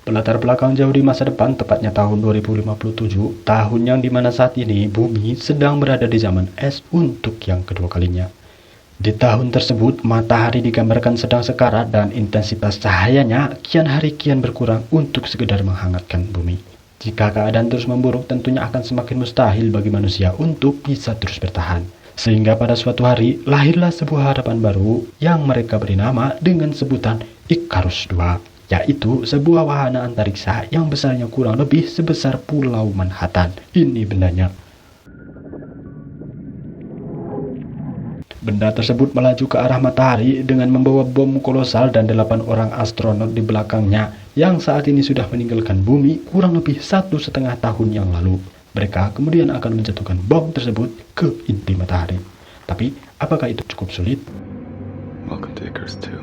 Berlatar belakang jauh di masa depan, tepatnya tahun 2057, tahun yang dimana saat ini bumi sedang berada di zaman es untuk yang kedua kalinya. Di tahun tersebut, matahari digambarkan sedang sekarat dan intensitas cahayanya kian hari kian berkurang untuk sekedar menghangatkan bumi. Jika keadaan terus memburuk, tentunya akan semakin mustahil bagi manusia untuk bisa terus bertahan. Sehingga pada suatu hari, lahirlah sebuah harapan baru yang mereka beri nama dengan sebutan Icarus II, yaitu sebuah wahana antariksa yang besarnya kurang lebih sebesar Pulau Manhattan. Ini bendanya. Benda tersebut melaju ke arah matahari dengan membawa bom kolosal dan 8 orang astronot di belakangnya yang saat ini sudah meninggalkan bumi kurang lebih 1,5 tahun yang lalu. Mereka kemudian akan menjatuhkan bom tersebut ke inti matahari. Tapi, apakah itu cukup sulit? Welcome to Icarus II.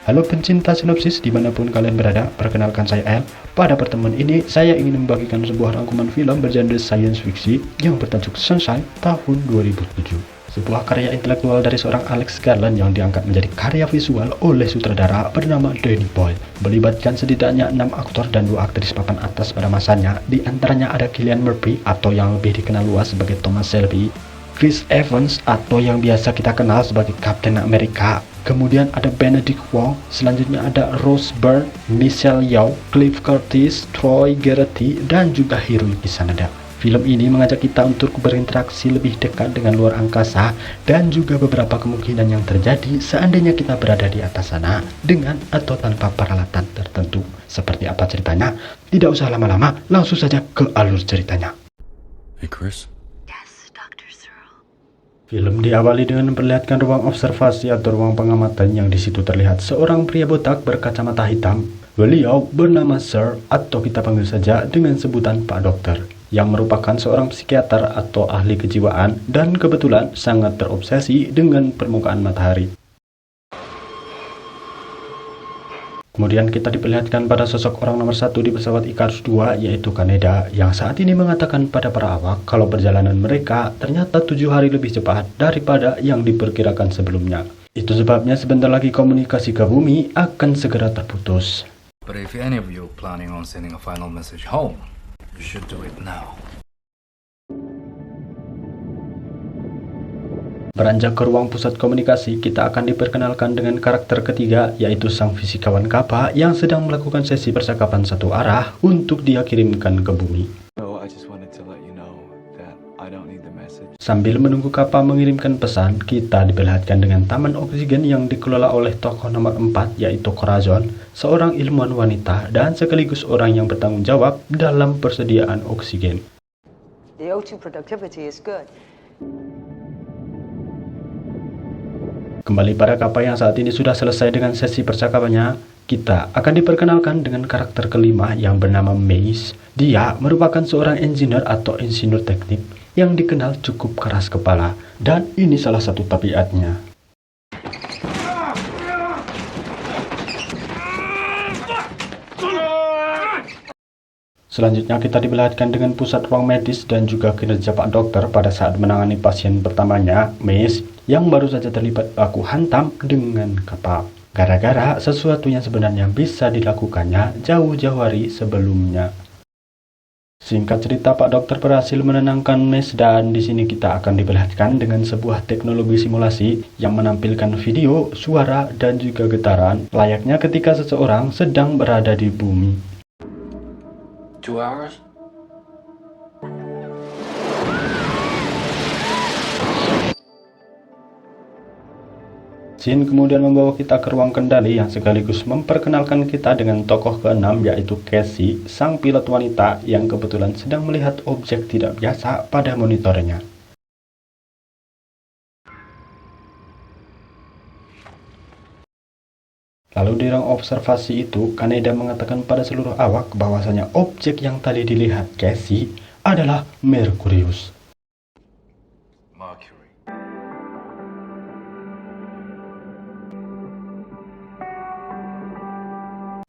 Halo pencinta sinopsis dimanapun kalian berada, perkenalkan saya El. Pada pertemuan ini, saya ingin membagikan sebuah rangkuman film bergenre science fiction yang bertajuk Sunshine tahun 2007. Sebuah karya intelektual dari seorang Alex Garland yang diangkat menjadi karya visual oleh sutradara bernama Danny Boyle. Melibatkan setidaknya 6 aktor dan 2 aktris papan atas pada masanya. Di antaranya ada Cillian Murphy atau yang lebih dikenal luas sebagai Thomas Shelby, Chris Evans atau yang biasa kita kenal sebagai Captain America. Kemudian ada Benedict Wong, selanjutnya ada Rose Byrne, Michelle Yeoh, Cliff Curtis, Troy Garrett, dan juga Hiroyuki Sanada. Film ini mengajak kita untuk berinteraksi lebih dekat dengan luar angkasa dan juga beberapa kemungkinan yang terjadi seandainya kita berada di atas sana dengan atau tanpa peralatan tertentu. Seperti apa ceritanya? Tidak usah lama-lama, langsung saja ke alur ceritanya. Hey, Chris. Film diawali dengan memperlihatkan ruang observasi atau ruang pengamatan yang di situ terlihat seorang pria botak berkacamata hitam. Beliau bernama Sir atau kita panggil saja dengan sebutan Pak Dokter, yang merupakan seorang psikiater atau ahli kejiwaan dan kebetulan sangat terobsesi dengan permukaan matahari. Kemudian kita diperlihatkan pada sosok orang nomor 1 di pesawat Icarus II, yaitu Kaneda, yang saat ini mengatakan pada para awak kalau perjalanan mereka ternyata 7 hari lebih cepat daripada yang diperkirakan sebelumnya. Itu sebabnya sebentar lagi komunikasi ke bumi akan segera terputus. But if any of you planning on sending a final message home, you should do it now. Beranjak ke ruang pusat komunikasi, kita akan diperkenalkan dengan karakter ketiga, yaitu sang fisikawan Kappa yang sedang melakukan sesi percakapan satu arah untuk dia kirimkan ke bumi. Sambil menunggu Kappa mengirimkan pesan, kita diperlihatkan dengan taman oksigen yang dikelola oleh tokoh nomor 4, yaitu Corazon, seorang ilmuwan wanita dan sekaligus orang yang bertanggung jawab dalam persediaan oksigen. The O2 productivity is good. Kembali pada Kappa yang saat ini sudah selesai dengan sesi percakapannya, kita akan diperkenalkan dengan karakter kelima yang bernama Mace. Dia merupakan seorang engineer atau insinyur teknik yang dikenal cukup keras kepala, dan ini salah satu tabiatnya. Selanjutnya kita diperlihatkan dengan pusat ruang medis dan juga kinerja Pak Dokter pada saat menangani pasien pertamanya, Mace, yang baru saja terlibat baku hantam dengan Kappa. Gara-gara sesuatu yang sebenarnya bisa dilakukannya jauh-jauh hari sebelumnya. Singkat cerita, Pak Dokter berhasil menenangkan Mace dan di sini kita akan diperlihatkan dengan sebuah teknologi simulasi yang menampilkan video, suara, dan juga getaran layaknya ketika seseorang sedang berada di bumi. 2 hours? Scene kemudian membawa kita ke ruang kendali yang sekaligus memperkenalkan kita dengan tokoh ke-6, yaitu Cassie, sang pilot wanita yang kebetulan sedang melihat objek tidak biasa pada monitornya. Lalu di ruang observasi itu, Kaneda mengatakan pada seluruh awak bahwasanya objek yang tadi dilihat Cassie adalah Merkurius. Mercury.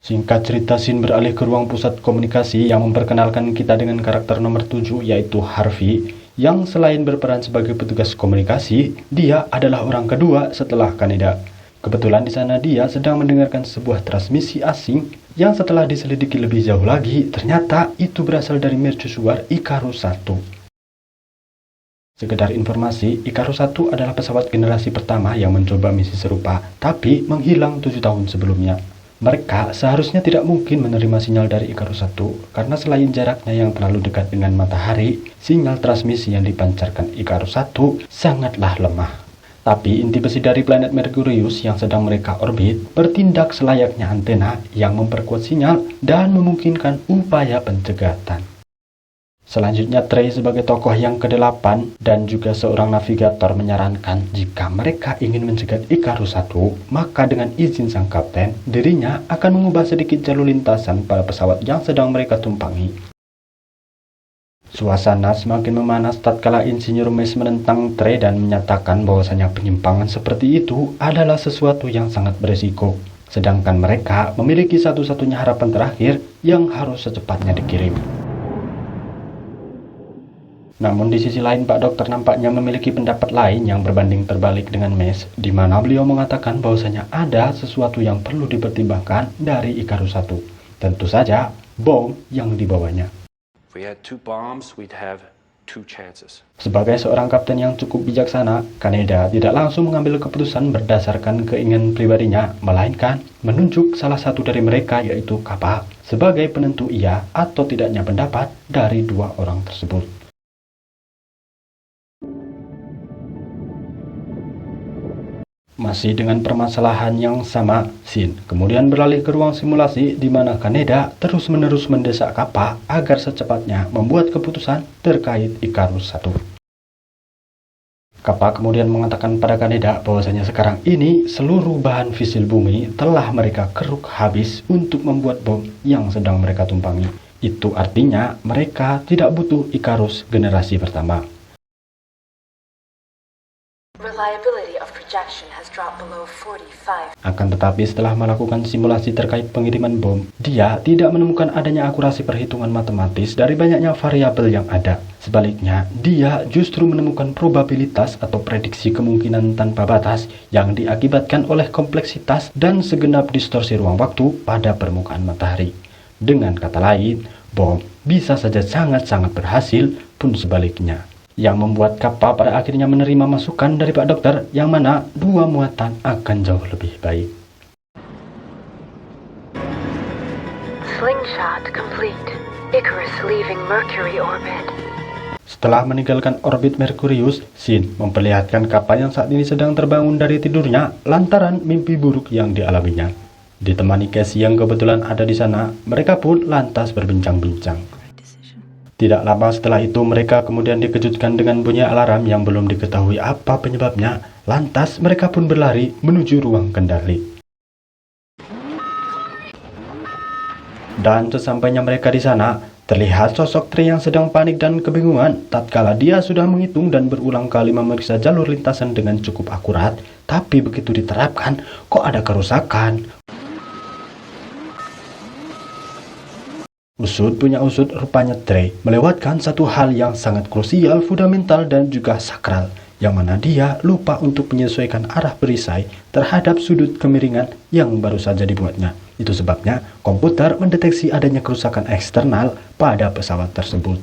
Singkat cerita, scene beralih ke ruang pusat komunikasi yang memperkenalkan kita dengan karakter nomor 7, yaitu Harvey, yang selain berperan sebagai petugas komunikasi, dia adalah orang kedua setelah Kaneda. Kebetulan di sana dia sedang mendengarkan sebuah transmisi asing yang setelah diselidiki lebih jauh lagi, ternyata itu berasal dari mercusuar Icarus I. Sekedar informasi, Icarus I adalah pesawat generasi pertama yang mencoba misi serupa, tapi menghilang 7 tahun sebelumnya. Mereka seharusnya tidak mungkin menerima sinyal dari Icarus I, karena selain jaraknya yang terlalu dekat dengan matahari, sinyal transmisi yang dipancarkan Icarus I sangatlah lemah. Tapi inti besi dari planet Merkurius yang sedang mereka orbit bertindak selayaknya antena yang memperkuat sinyal dan memungkinkan upaya pencegatan. Selanjutnya Trey sebagai tokoh yang ke-8 dan juga seorang navigator menyarankan jika mereka ingin mencegat Icarus I, maka dengan izin sang kapten, dirinya akan mengubah sedikit jalur lintasan pada pesawat yang sedang mereka tumpangi. Suasana semakin memanas tatkala Insinyur Mace menentang Trey dan menyatakan bahwasanya penyimpangan seperti itu adalah sesuatu yang sangat berisiko. Sedangkan mereka memiliki satu-satunya harapan terakhir yang harus secepatnya dikirim. Namun di sisi lain Pak Dokter nampaknya memiliki pendapat lain yang berbanding terbalik dengan Mace, di mana beliau mengatakan bahwasanya ada sesuatu yang perlu dipertimbangkan dari Icarus I. Tentu saja bom yang dibawanya. If we had 2 bombs, we'd have 2 chances. Sebagai seorang kapten yang cukup bijaksana, Kaneda tidak langsung mengambil keputusan berdasarkan keinginan pribadinya, melainkan menunjuk salah satu dari mereka yaitu Kappa sebagai penentu iya atau tidaknya pendapat dari 2 orang tersebut. Masih dengan permasalahan yang sama, Shin kemudian beralih ke ruang simulasi di mana Kaneda terus-menerus mendesak Kappa agar secepatnya membuat keputusan terkait Icarus I. Kappa kemudian mengatakan pada Kaneda bahwasanya sekarang ini seluruh bahan fisil bumi telah mereka keruk habis untuk membuat bom yang sedang mereka tumpangi. Itu artinya mereka tidak butuh Icarus generasi pertama. Reliability of projection has dropped below 45. Akan tetapi setelah melakukan simulasi terkait pengiriman bom, dia tidak menemukan adanya akurasi perhitungan matematis dari banyaknya variabel yang ada. Sebaliknya, dia justru menemukan probabilitas atau prediksi kemungkinan tanpa batas yang diakibatkan oleh kompleksitas dan segenap distorsi ruang waktu pada permukaan matahari. Dengan kata lain, bom bisa saja sangat-sangat berhasil pun sebaliknya. Yang membuat Kappa pada akhirnya menerima masukan dari Pak Dokter yang mana 2 muatan akan jauh lebih baik. Slingshot complete. Icarus leaving Mercury orbit. Setelah meninggalkan orbit Merkurius, Shin memperlihatkan Kappa yang saat ini sedang terbangun dari tidurnya lantaran mimpi buruk yang dialaminya. Ditemani Cassie yang kebetulan ada di sana, mereka pun lantas berbincang-bincang. Tidak lama setelah itu mereka kemudian dikejutkan dengan bunyi alarm yang belum diketahui apa penyebabnya. Lantas mereka pun berlari menuju ruang kendali. Dan sesampainya mereka di sana, terlihat sosok Trey yang sedang panik dan kebingungan tatkala dia sudah menghitung dan berulang kali memeriksa jalur lintasan dengan cukup akurat, tapi begitu diterapkan kok ada kerusakan. Usut punya usut, rupanya Trey melewatkan satu hal yang sangat krusial, fundamental dan juga sakral, yang mana dia lupa untuk menyesuaikan arah perisai terhadap sudut kemiringan yang baru saja dibuatnya. Itu sebabnya komputer mendeteksi adanya kerusakan eksternal pada pesawat tersebut.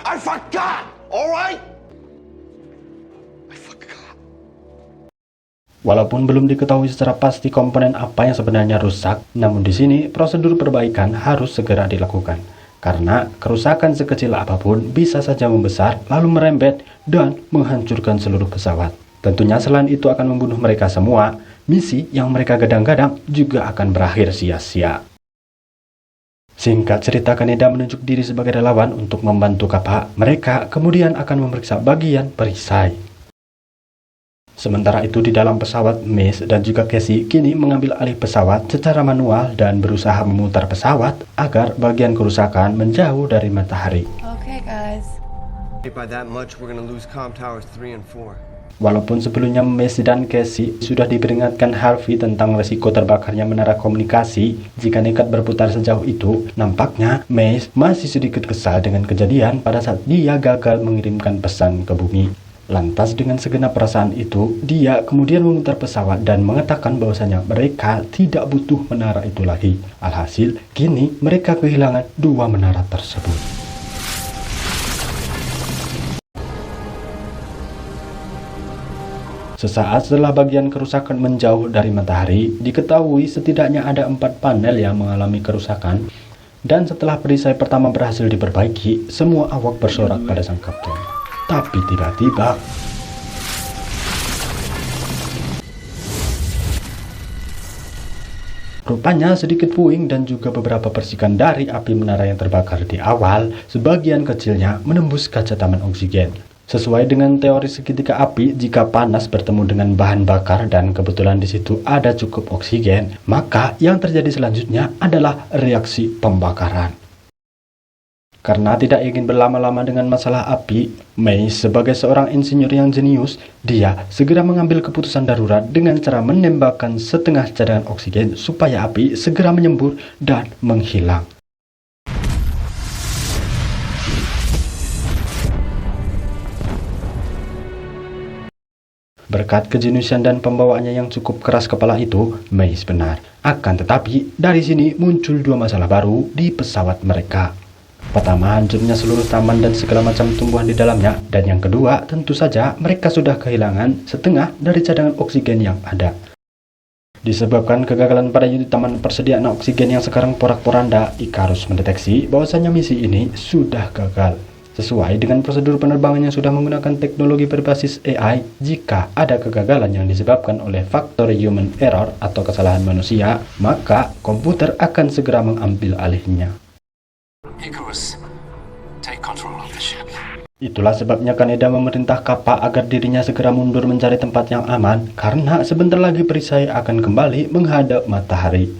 I forgot! Alright? I forgot. Walaupun belum diketahui secara pasti komponen apa yang sebenarnya rusak, namun di sini prosedur perbaikan harus segera dilakukan. Karena kerusakan sekecil apapun bisa saja membesar, lalu merembet dan menghancurkan seluruh pesawat. Tentunya selain itu akan membunuh mereka semua, misi yang mereka gadang-gadang juga akan berakhir sia-sia. Singkat cerita, Kaneda menunjuk diri sebagai relawan untuk membantu Kappa. Mereka kemudian akan memeriksa bagian perisai. Sementara itu di dalam pesawat, Mace dan juga Cassie kini mengambil alih pesawat secara manual dan berusaha memutar pesawat agar bagian kerusakan menjauh dari matahari. Okay, guys. By that much, we're gonna lose comm towers 3 and 4. Walaupun sebelumnya Mace dan Cassie sudah diperingatkan Harvey tentang resiko terbakarnya menara komunikasi jika nekat berputar sejauh itu, nampaknya Mace masih sedikit kesal dengan kejadian pada saat dia gagal mengirimkan pesan ke bumi. Lantas dengan segenap perasaan itu, dia kemudian memutar pesawat dan mengatakan bahwasanya mereka tidak butuh menara itu lagi. Alhasil, kini mereka kehilangan 2 menara tersebut. Sesaat setelah bagian kerusakan menjauh dari matahari, diketahui setidaknya ada 4 panel yang mengalami kerusakan. Dan setelah perisai pertama berhasil diperbaiki, semua awak bersorak pada sang kapten. Tapi tiba-tiba rupanya sedikit puing dan juga beberapa percikan dari api menara yang terbakar di awal, sebagian kecilnya menembus kaca taman oksigen. Sesuai dengan teori segitiga api, jika panas bertemu dengan bahan bakar dan kebetulan di situ ada cukup oksigen, maka yang terjadi selanjutnya adalah reaksi pembakaran. Karena tidak ingin berlama-lama dengan masalah api, May sebagai seorang insinyur yang jenius, dia segera mengambil keputusan darurat dengan cara menembakkan setengah cadangan oksigen supaya api segera menyembur dan menghilang. Berkat kejeniusan dan pembawaannya yang cukup keras kepala itu, May benar. Akan tetapi, dari sini muncul 2 masalah baru di pesawat mereka. Pertama, hancurnya seluruh taman dan segala macam tumbuhan di dalamnya. Dan yang kedua, tentu saja mereka sudah kehilangan setengah dari cadangan oksigen yang ada. Disebabkan kegagalan pada unit taman persediaan oksigen yang sekarang porak-poranda, Icarus mendeteksi bahwasanya misi ini sudah gagal. Sesuai dengan prosedur penerbangan yang sudah menggunakan teknologi berbasis AI, jika ada kegagalan yang disebabkan oleh faktor human error atau kesalahan manusia, maka komputer akan segera mengambil alihnya. Icarus, take control of the ship. Itulah sebabnya Kaneda memerintah Kappa agar dirinya segera mundur mencari tempat yang aman, karena sebentar lagi perisai akan kembali menghadap matahari.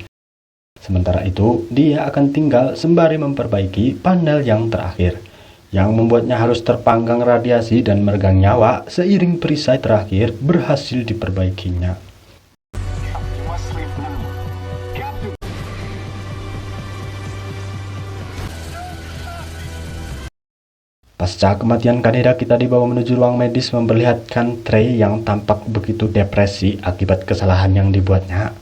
Sementara itu, dia akan tinggal sembari memperbaiki panel yang terakhir, yang membuatnya harus terpanggang radiasi dan meregang nyawa seiring perisai terakhir berhasil diperbaikinya. Pasca kematian Kaneda, kita dibawa menuju ruang medis memperlihatkan Trey yang tampak begitu depresi akibat kesalahan yang dibuatnya.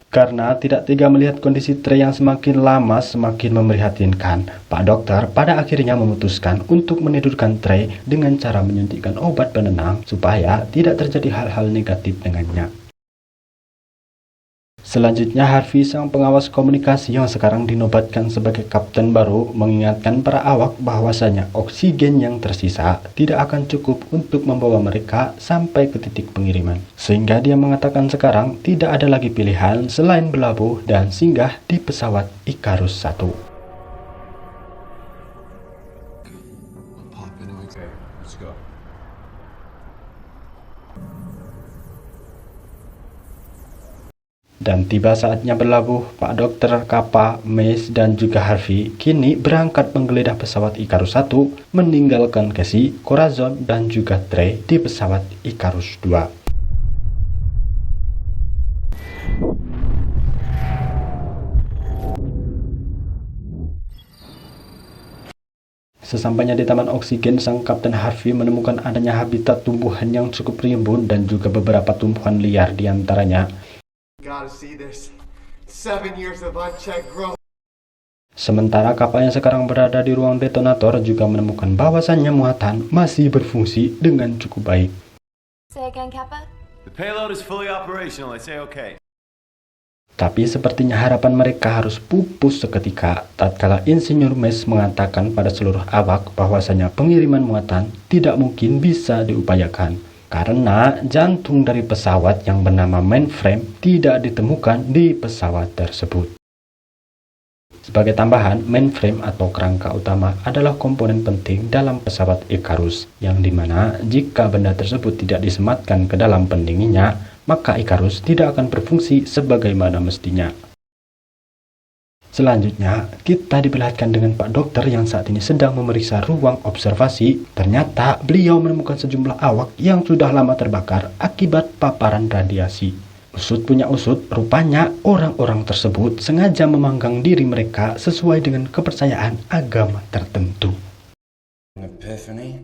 Karena tidak tega melihat kondisi Trey yang semakin lama semakin memprihatinkan, Pak Dokter pada akhirnya memutuskan untuk menidurkan Trey dengan cara menyuntikkan obat penenang supaya tidak terjadi hal-hal negatif dengannya. Selanjutnya, Harvey, sang pengawas komunikasi yang sekarang dinobatkan sebagai kapten baru, mengingatkan para awak bahwasanya oksigen yang tersisa tidak akan cukup untuk membawa mereka sampai ke titik pengiriman. Sehingga dia mengatakan sekarang tidak ada lagi pilihan selain berlabuh dan singgah di pesawat Icarus 1. Dan tiba saatnya berlabuh, Pak Dokter, Kappa, Mace, dan juga Harvey kini berangkat menggeledah pesawat Icarus 1, meninggalkan Casey, Corazon, dan juga Trey di pesawat Icarus 2. Sesampainya di taman oksigen, sang Kapten Harvey menemukan adanya habitat tumbuhan yang cukup rimbun dan juga beberapa tumbuhan liar di antaranya. Sementara kapal yang sekarang berada di ruang detonator juga menemukan bahwasannya muatan masih berfungsi dengan cukup baik. Say again, Kappa? The payload is fully operational. I say okay. Tapi sepertinya harapan mereka harus pupus seketika tatkala Insinyur Mace mengatakan pada seluruh awak bahwasanya pengiriman muatan tidak mungkin bisa diupayakan. Karena jantung dari pesawat yang bernama mainframe tidak ditemukan di pesawat tersebut. Sebagai tambahan, mainframe atau kerangka utama adalah komponen penting dalam pesawat Icarus, yang dimana jika benda tersebut tidak disematkan ke dalam pendinginnya, maka Icarus tidak akan berfungsi sebagaimana mestinya. Selanjutnya, kita diperlihatkan dengan Pak Dokter yang saat ini sedang memeriksa ruang observasi. Ternyata beliau menemukan sejumlah awak yang sudah lama terbakar akibat paparan radiasi. Usut punya usut, rupanya orang-orang tersebut sengaja memanggang diri mereka sesuai dengan kepercayaan agama tertentu. Epiphany?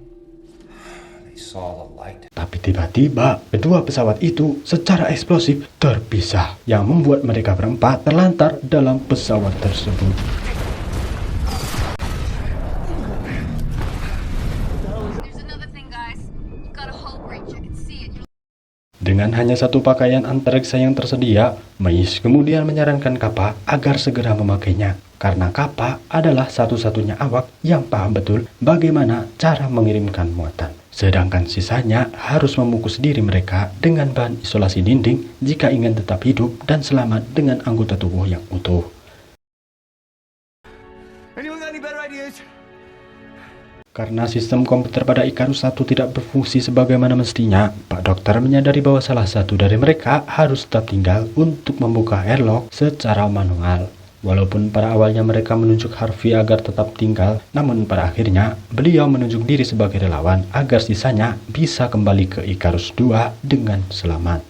he saw the light. Tapi tiba-tiba kedua pesawat itu secara eksplosif terpisah yang membuat mereka berempat terlantar dalam pesawat tersebut. Dengan hanya satu pakaian antariksa yang tersedia, Mace kemudian menyarankan Kappa agar segera memakainya, karena Kappa adalah satu-satunya awak yang paham betul bagaimana cara mengirimkan muatan. Sedangkan sisanya harus membungkus diri mereka dengan bahan isolasi dinding jika ingin tetap hidup dan selamat dengan anggota tubuh yang utuh. Anyone got any better ideas? Karena sistem komputer pada Icarus 1 tidak berfungsi sebagaimana mestinya, Pak Dokter menyadari bahwa salah satu dari mereka harus tetap tinggal untuk membuka airlock secara manual. Walaupun pada awalnya mereka menunjuk Harvey agar tetap tinggal, namun pada akhirnya beliau menunjuk diri sebagai relawan agar sisanya bisa kembali ke Icarus 2 dengan selamat.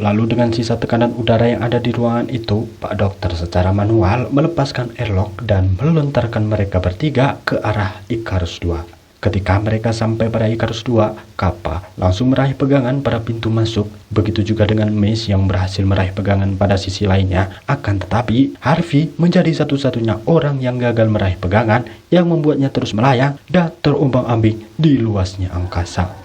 Lalu dengan sisa tekanan udara yang ada di ruangan itu, Pak Dokter secara manual melepaskan airlock dan melontarkan mereka bertiga ke arah Icarus 2. Ketika mereka sampai pada Icarus 2, Kappa langsung meraih pegangan pada pintu masuk. Begitu juga dengan Mace yang berhasil meraih pegangan pada sisi lainnya. Akan tetapi, Harvey menjadi satu-satunya orang yang gagal meraih pegangan yang membuatnya terus melayang dan terombang-ambing di luasnya angkasa.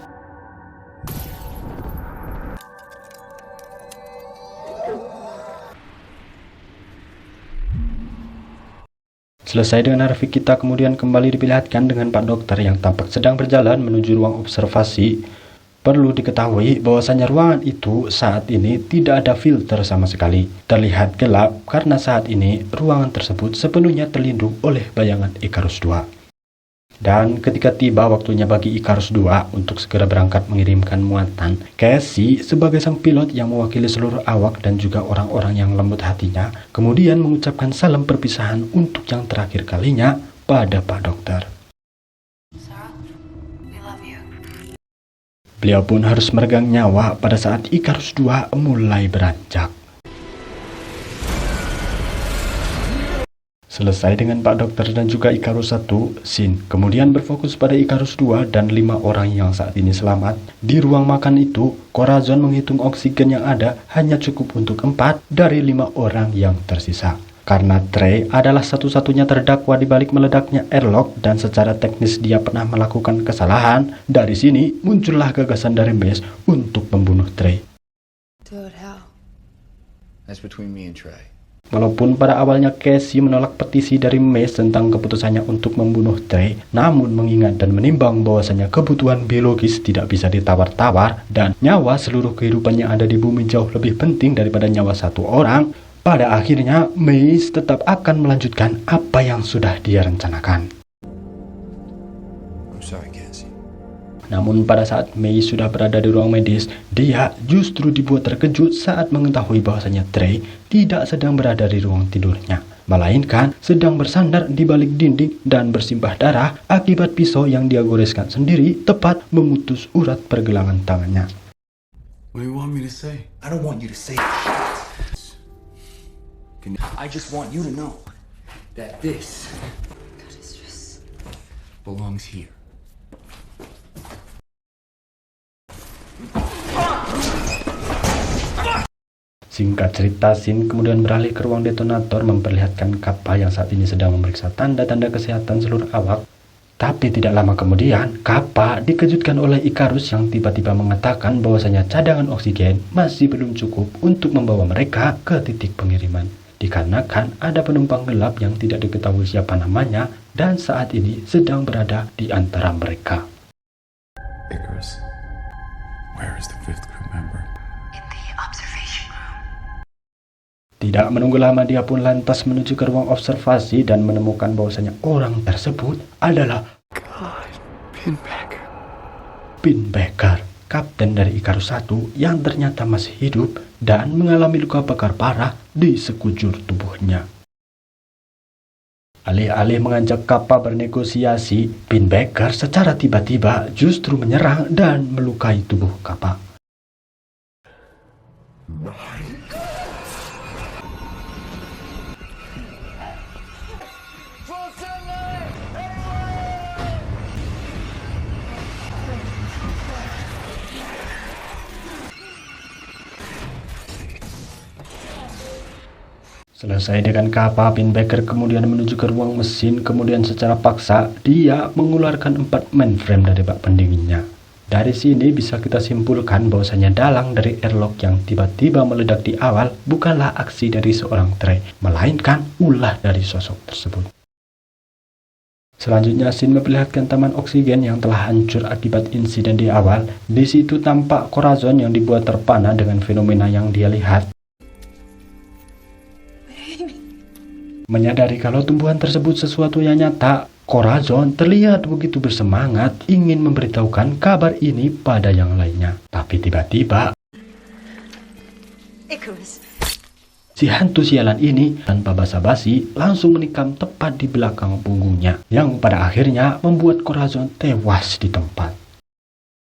Selesai dengan Harvey, kita kemudian kembali diperlihatkan dengan Pak Dokter yang tampak sedang berjalan menuju ruang observasi. Perlu diketahui bahwasanya ruangan itu saat ini tidak ada filter sama sekali. Terlihat gelap karena saat ini ruangan tersebut sepenuhnya terlindung oleh bayangan Icarus 2. Dan ketika tiba waktunya bagi Icarus 2 untuk segera berangkat mengirimkan muatan, Casey sebagai sang pilot yang mewakili seluruh awak dan juga orang-orang yang lembut hatinya, kemudian mengucapkan salam perpisahan untuk yang terakhir kalinya pada Pak Dokter. Beliau pun harus meregang nyawa pada saat Icarus 2 mulai beranjak. Selesai dengan Pak Dokter dan juga Icarus 1, Sin kemudian berfokus pada Icarus 2 dan 5 orang yang saat ini selamat. Di ruang makan itu, Corazon menghitung oksigen yang ada hanya cukup untuk 4 dari 5 orang yang tersisa. Karena Trey adalah satu-satunya terdakwa di balik meledaknya airlock dan secara teknis dia pernah melakukan kesalahan, dari sini muncullah gagasan dari Mace untuk membunuh Trey. Dude, how? That's between me and Trey. Walaupun pada awalnya Casey menolak petisi dari Mace tentang keputusannya untuk membunuh Trey, namun mengingat dan menimbang bahwasanya kebutuhan biologis tidak bisa ditawar-tawar dan nyawa seluruh kehidupan yang ada di bumi jauh lebih penting daripada nyawa satu orang, pada akhirnya Mace tetap akan melanjutkan apa yang sudah dia rencanakan. I'm sorry, Cassie. Namun pada saat Mei sudah berada di ruang medis, dia justru dibuat terkejut saat mengetahui bahwasanya Trey tidak sedang berada di ruang tidurnya, melainkan sedang bersandar di balik dinding dan bersimbah darah akibat pisau yang dia goreskan sendiri tepat memutus urat pergelangan tangannya. What do you want me to say? I don't want you to say I just want you to know that this belongs here. Singkat cerita, Sin kemudian beralih ke ruang detonator memperlihatkan Kappa yang saat ini sedang memeriksa tanda-tanda kesehatan seluruh awak. Tapi tidak lama kemudian, Kappa dikejutkan oleh Icarus yang tiba-tiba mengatakan bahwasanya cadangan oksigen masih belum cukup untuk membawa mereka ke titik pengiriman. Dikarenakan ada penumpang gelap yang tidak diketahui siapa namanya dan saat ini sedang berada di antara mereka. Icarus, where is the fifth crew member? Tidak menunggu lama, dia pun lantas menuju ke ruang observasi dan menemukan bahwasanya orang tersebut adalah Pinbacker, kapten dari Icarus 1 yang ternyata masih hidup dan mengalami luka bakar parah di sekujur tubuhnya. Alih-alih mengajak Kappa bernegosiasi, Pinbacker secara tiba-tiba justru menyerang dan melukai tubuh Kappa. Selesai dengan kappa, Pinbacker kemudian menuju ke ruang mesin, kemudian secara paksa dia mengeluarkan 4 mainframe dari bak pendinginnya. Dari sini bisa kita simpulkan bahwasanya dalang dari airlock yang tiba-tiba meledak di awal bukanlah aksi dari seorang Trey, melainkan ulah dari sosok tersebut. Selanjutnya, scene memperlihatkan taman oksigen yang telah hancur akibat insiden di awal. Di situ tampak Corazon yang dibuat terpana dengan fenomena yang dia lihat. Menyadari kalau tumbuhan tersebut sesuatu yang nyata, Corazon terlihat begitu bersemangat ingin memberitahukan kabar ini pada yang lainnya. Tapi tiba-tiba, Icarus. si hantu sialan ini tanpa basa-basi langsung menikam tepat di belakang punggungnya, yang pada akhirnya membuat Corazon tewas di tempat.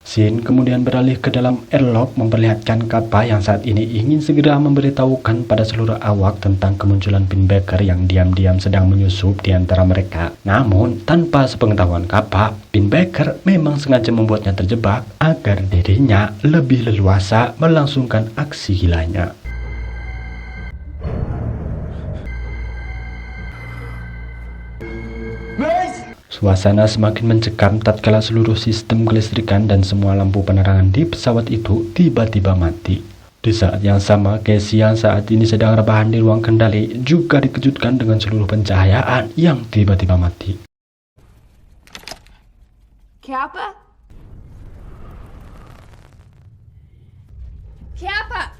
Scene kemudian beralih ke dalam airlock memperlihatkan Kappa yang saat ini ingin segera memberitahukan pada seluruh awak tentang kemunculan Pinbacker yang diam-diam sedang menyusup di antara mereka. Namun, tanpa sepengetahuan Kappa, Pinbacker memang sengaja membuatnya terjebak agar dirinya lebih leluasa melangsungkan aksi gilanya. Suasana semakin mencekam tatkala seluruh sistem kelistrikan dan semua lampu penerangan di pesawat itu tiba-tiba mati. Di saat yang sama, Casey yang saat ini sedang rebahan di ruang kendali juga dikejutkan dengan seluruh pencahayaan yang tiba-tiba mati. Kappa? Kappa!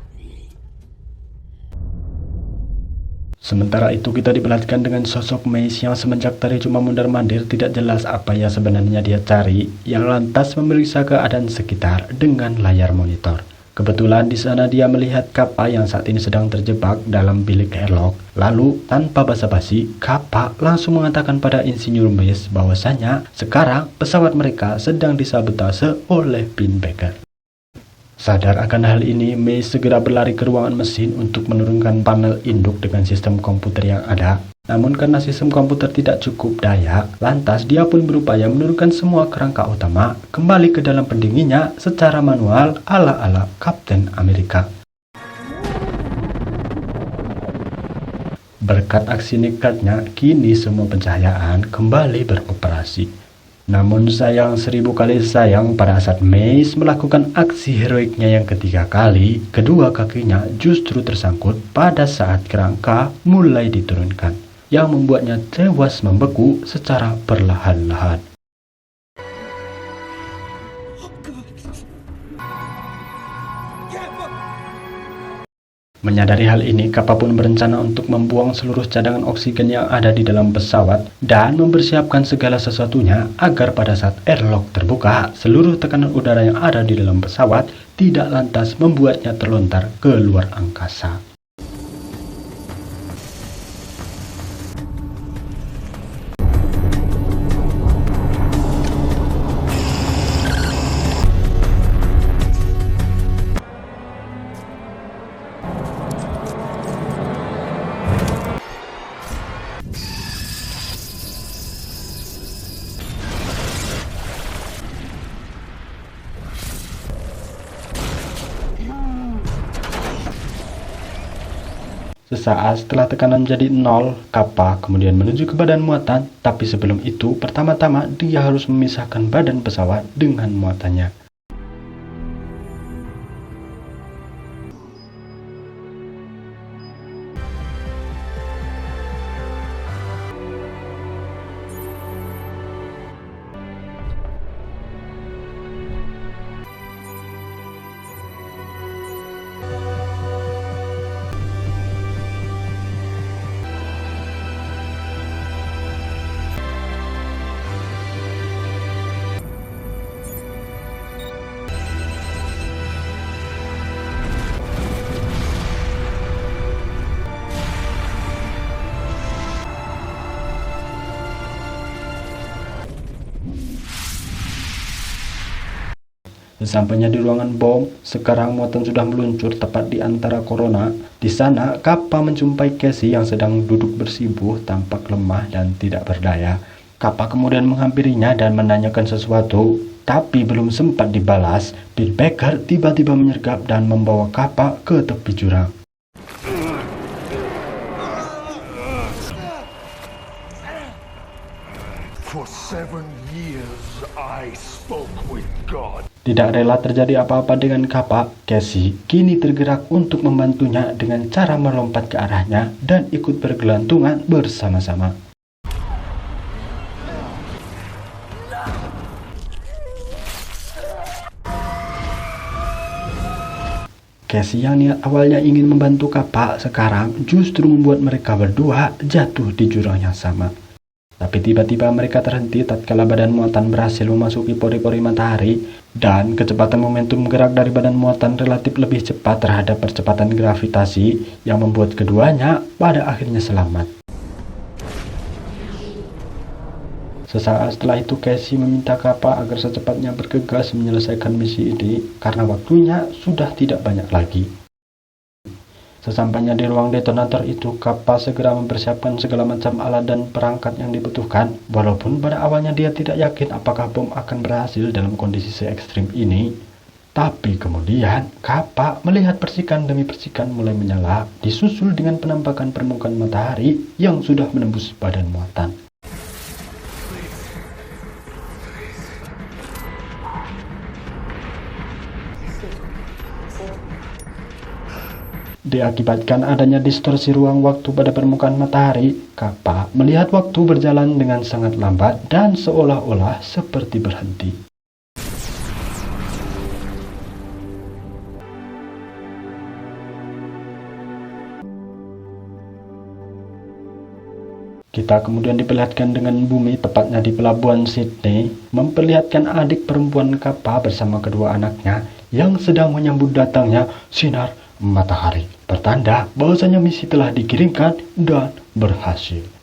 Sementara itu kita diperhatikan dengan sosok Mace yang semenjak tadi cuma mondar-mandir tidak jelas apa yang sebenarnya dia cari, yang lantas memeriksa keadaan sekitar dengan layar monitor. Kebetulan di sana dia melihat Kappa yang saat ini sedang terjebak dalam bilik airlock. Lalu tanpa basa-basi, Kappa langsung mengatakan pada Insinyur Mace bahwasanya sekarang pesawat mereka sedang disabotase oleh Pinbacker. Sadar akan hal ini, Mace segera berlari ke ruangan mesin untuk menurunkan panel induk dengan sistem komputer yang ada. Namun karena sistem komputer tidak cukup daya, lantas dia pun berupaya menurunkan semua kerangka utama kembali ke dalam pendinginnya secara manual ala-ala Kapten Amerika. Berkat aksi nekatnya, kini semua pencahayaan kembali beroperasi. Namun sayang 1000 kali sayang, pada saat Mace melakukan aksi heroiknya yang ketiga kali, kedua kakinya justru tersangkut pada saat kerangka mulai diturunkan, yang membuatnya tewas membeku secara perlahan-lahan. Menyadari hal ini, Kappa pun berencana untuk membuang seluruh cadangan oksigen yang ada di dalam pesawat dan mempersiapkan segala sesuatunya agar pada saat airlock terbuka, seluruh tekanan udara yang ada di dalam pesawat tidak lantas membuatnya terlontar ke luar angkasa. Sesaat setelah tekanan menjadi 0, Kappa kemudian menuju ke badan muatan, tapi sebelum itu pertama-tama dia harus memisahkan badan pesawat dengan muatannya. Sesampainya di ruangan bom, sekarang muatan sudah meluncur tepat di antara corona. Di sana, Kappa menjumpai Casey yang sedang duduk bersimpuh, tampak lemah dan tidak berdaya. Kappa kemudian menghampirinya dan menanyakan sesuatu, tapi belum sempat dibalas, Pinbacker tiba-tiba menyergap dan membawa Kappa ke tepi jurang. For 7 years I spoke with God. Tidak rela terjadi apa-apa dengan Kappa, Casey kini tergerak untuk membantunya dengan cara melompat ke arahnya dan ikut bergelantungan bersama-sama. Casey yang niat awalnya ingin membantu Kappa sekarang justru membuat mereka berdua jatuh di jurang yang sama. Tapi tiba-tiba mereka terhenti tatkala badan muatan berhasil memasuki pori-pori matahari dan kecepatan momentum gerak dari badan muatan relatif lebih cepat terhadap percepatan gravitasi yang membuat keduanya pada akhirnya selamat. Sesaat setelah itu Casey meminta Kappa agar secepatnya bergegas menyelesaikan misi ini karena waktunya sudah tidak banyak lagi. Sesampainya di ruang detonator itu, Kappa segera mempersiapkan segala macam alat dan perangkat yang dibutuhkan, walaupun pada awalnya dia tidak yakin apakah bom akan berhasil dalam kondisi se-ekstrim ini. Tapi kemudian, Kappa melihat percikan demi percikan mulai menyala, disusul dengan penampakan permukaan matahari yang sudah menembus badan muatan. Diakibatkan adanya distorsi ruang waktu pada permukaan matahari, Kappa melihat waktu berjalan dengan sangat lambat dan seolah-olah seperti berhenti. Kita kemudian diperlihatkan dengan bumi, tepatnya di pelabuhan Sydney, memperlihatkan adik perempuan Kappa bersama kedua anaknya yang sedang menyambut datangnya sinar matahari, pertanda bahwasanya misi telah dikirimkan dan berhasil.